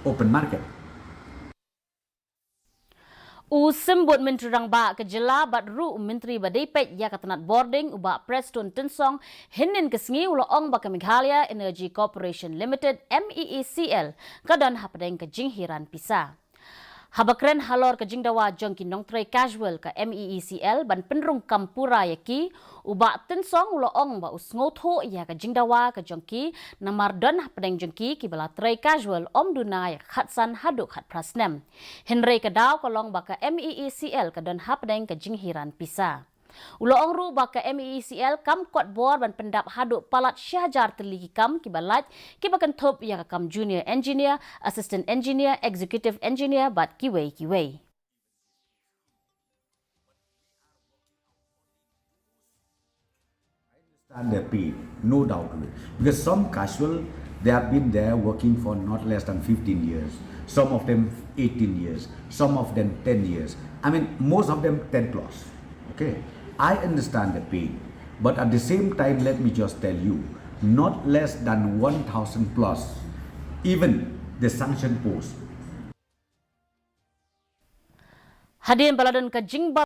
open market. Sembut Menteri Rangba kejela bat ru Menteri Badipet ya katanat boarding ubak Preston Tensong hinin kesengi uloong baka Meghalaya Energy Corporation Limited MEECL kadan hapadeng ke jinghiran pisah. Habakren halor ke jingdawa jongki nong tray casual ke MEECL ban penrung kampura yaki ubak Tensong uloong ba usngotho ya ke jingdawa ke jongki namar don hapadeng jongki kibala tray casual om dunai khatsan haduk hat prasnem. Henry kedaw kolong baka MEECL ke don hapadeng ke jinghiran pisah. Uloong ru baka MEECL kam kuat bor ban pendap haduk palat Syahjar teligi kam kibalat kibakan top ya kam junior engineer, assistant engineer, executive engineer bat kiwei. Understand their pay, no doubt of it. Because some casual, they have been there working for not less than 15 years. Some of them 18 years. Some of them 10 years. I mean, most of them 10 plus. Okay. I understand the pain. But at the same time, let me just tell you, not less than 1,000 plus, even the sanction post. Hadirin baladan ke jingba